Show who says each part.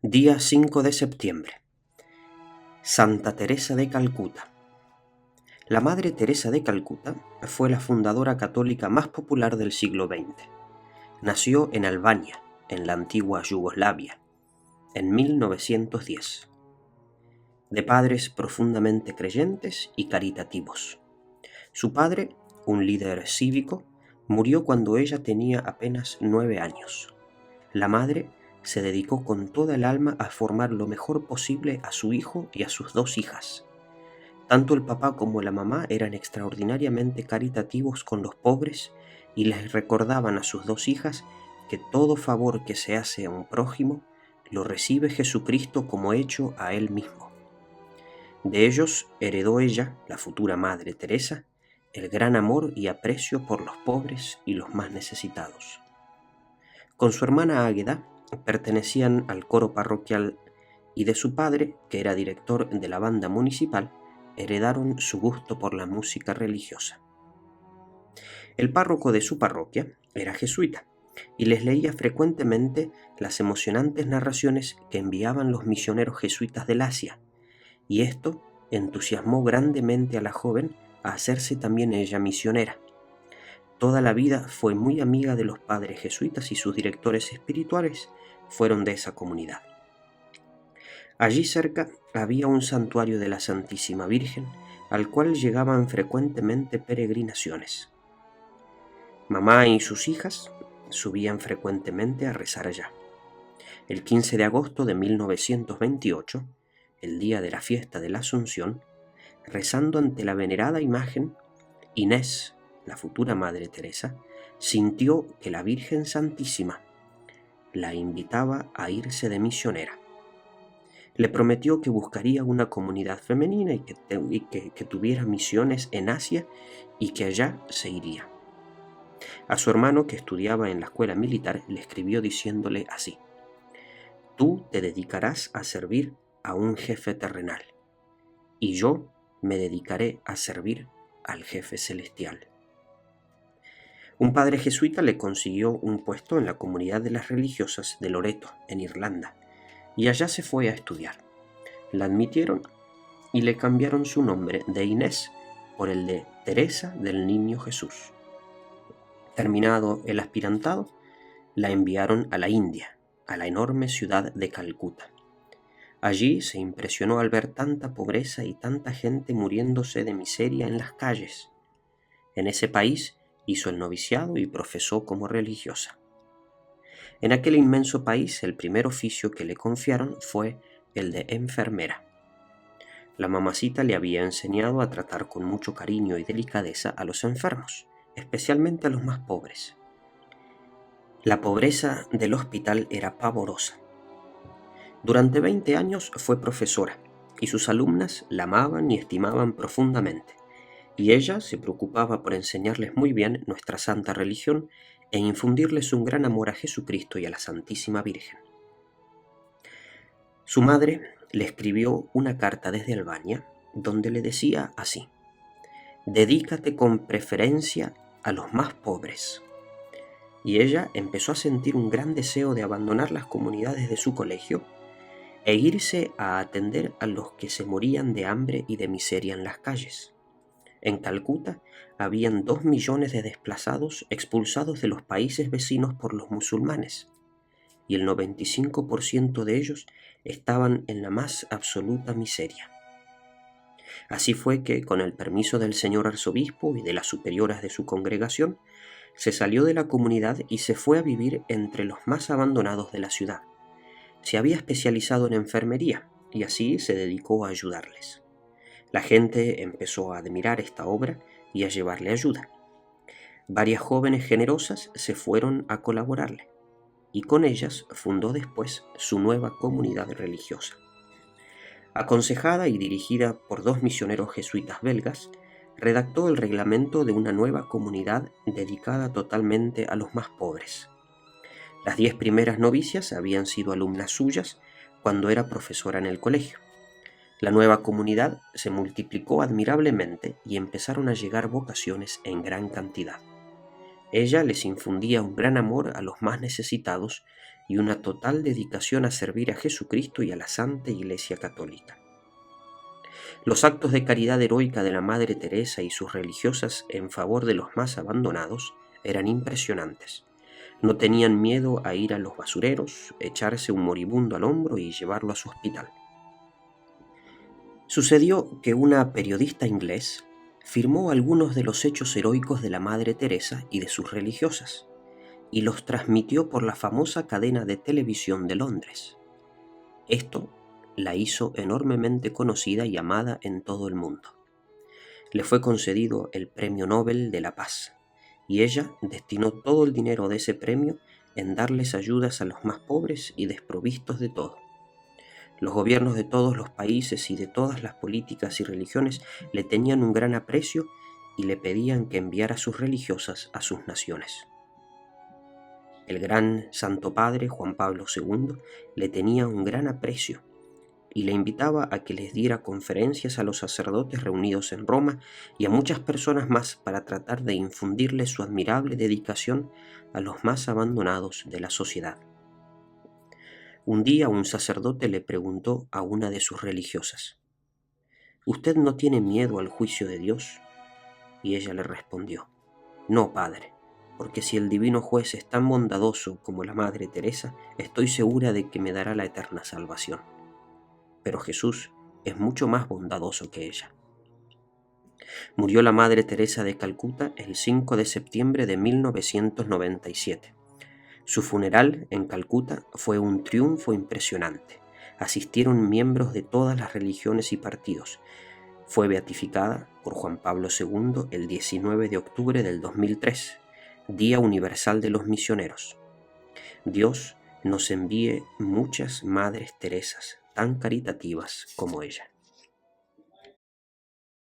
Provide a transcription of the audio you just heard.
Speaker 1: Día 5 de septiembre. Santa Teresa de Calcuta. La Madre Teresa de Calcuta fue la fundadora católica más popular del siglo XX. Nació en Albania, en la antigua Yugoslavia, en 1910. De padres profundamente creyentes y caritativos. Su padre, un líder cívico, murió cuando ella tenía apenas 9 años. La madre se dedicó con toda el alma a formar lo mejor posible a su hijo y a sus 2 hijas. Tanto el papá como la mamá eran extraordinariamente caritativos con los pobres y les recordaban a sus 2 hijas que todo favor que se hace a un prójimo lo recibe Jesucristo como hecho a él mismo. De ellos heredó ella, la futura Madre Teresa, el gran amor y aprecio por los pobres y los más necesitados. Con su hermana Águeda pertenecían al coro parroquial y de su padre, que era director de la banda municipal, heredaron su gusto por la música religiosa. El párroco de su parroquia era jesuita y les leía frecuentemente las emocionantes narraciones que enviaban los misioneros jesuitas del Asia, y esto entusiasmó grandemente a la joven a hacerse también ella misionera. Toda la vida fue muy amiga de los padres jesuitas y sus directores espirituales fueron de esa comunidad. Allí cerca había un santuario de la Santísima Virgen, al cual llegaban frecuentemente peregrinaciones. Mamá y sus hijas subían frecuentemente a rezar allá. El 15 de agosto de 1928, el día de la fiesta de la Asunción, rezando ante la venerada imagen, Inés, la futura Madre Teresa, sintió que la Virgen Santísima la invitaba a irse de misionera. Le prometió que buscaría una comunidad femenina y que tuviera misiones en Asia y que allá se iría. A su hermano, que estudiaba en la escuela militar, le escribió diciéndole así: «Tú te dedicarás a servir a un jefe terrenal, y yo me dedicaré a servir al jefe celestial». Un padre jesuita le consiguió un puesto en la comunidad de las religiosas de Loreto, en Irlanda, y allá se fue a estudiar. La admitieron y le cambiaron su nombre de Inés por el de Teresa del Niño Jesús. Terminado el aspirantado, la enviaron a la India, a la enorme ciudad de Calcuta. Allí se impresionó al ver tanta pobreza y tanta gente muriéndose de miseria en las calles. En ese país hizo el noviciado y profesó como religiosa. En aquel inmenso país, el primer oficio que le confiaron fue el de enfermera. La mamacita le había enseñado a tratar con mucho cariño y delicadeza a los enfermos, especialmente a los más pobres. La pobreza del hospital era pavorosa. Durante 20 años fue profesora, y sus alumnas la amaban y estimaban profundamente, y ella se preocupaba por enseñarles muy bien nuestra santa religión e infundirles un gran amor a Jesucristo y a la Santísima Virgen. Su madre le escribió una carta desde Albania donde le decía así: «Dedícate con preferencia a los más pobres». Y ella empezó a sentir un gran deseo de abandonar las comunidades de su colegio e irse a atender a los que se morían de hambre y de miseria en las calles. En Calcuta habían 2 millones de desplazados expulsados de los países vecinos por los musulmanes, y el 95% de ellos estaban en la más absoluta miseria. Así fue que, con el permiso del señor arzobispo y de las superioras de su congregación, se salió de la comunidad y se fue a vivir entre los más abandonados de la ciudad. Se había especializado en enfermería y así se dedicó a ayudarles. La gente empezó a admirar esta obra y a llevarle ayuda. Varias jóvenes generosas se fueron a colaborarle, y con ellas fundó después su nueva comunidad religiosa. Aconsejada y dirigida por 2 misioneros jesuitas belgas, redactó el reglamento de una nueva comunidad dedicada totalmente a los más pobres. Las 10 primeras novicias habían sido alumnas suyas cuando era profesora en el colegio. La nueva comunidad se multiplicó admirablemente y empezaron a llegar vocaciones en gran cantidad. Ella les infundía un gran amor a los más necesitados y una total dedicación a servir a Jesucristo y a la Santa Iglesia Católica. Los actos de caridad heroica de la Madre Teresa y sus religiosas en favor de los más abandonados eran impresionantes. No tenían miedo a ir a los basureros, echarse un moribundo al hombro y llevarlo a su hospital. Sucedió que una periodista inglés firmó algunos de los hechos heroicos de la Madre Teresa y de sus religiosas, y los transmitió por la famosa cadena de televisión de Londres. Esto la hizo enormemente conocida y amada en todo el mundo. Le fue concedido el Premio Nobel de la Paz, y ella destinó todo el dinero de ese premio en darles ayudas a los más pobres y desprovistos de todo. Los gobiernos de todos los países y de todas las políticas y religiones le tenían un gran aprecio y le pedían que enviara sus religiosas a sus naciones. El gran Santo Padre Juan Pablo II le tenía un gran aprecio y le invitaba a que les diera conferencias a los sacerdotes reunidos en Roma y a muchas personas más para tratar de infundirles su admirable dedicación a los más abandonados de la sociedad. Un día un sacerdote le preguntó a una de sus religiosas: ¿Usted no tiene miedo al juicio de Dios? Y ella le respondió: No, padre, porque si el divino juez es tan bondadoso como la Madre Teresa, estoy segura de que me dará la eterna salvación. Pero Jesús es mucho más bondadoso que ella. Murió la Madre Teresa de Calcuta el 5 de septiembre de 1997. Su funeral en Calcuta fue un triunfo impresionante. Asistieron miembros de todas las religiones y partidos. Fue beatificada por Juan Pablo II el 19 de octubre del 2003, Día Universal de los Misioneros. Dios nos envíe muchas Madres Teresas tan caritativas como ella.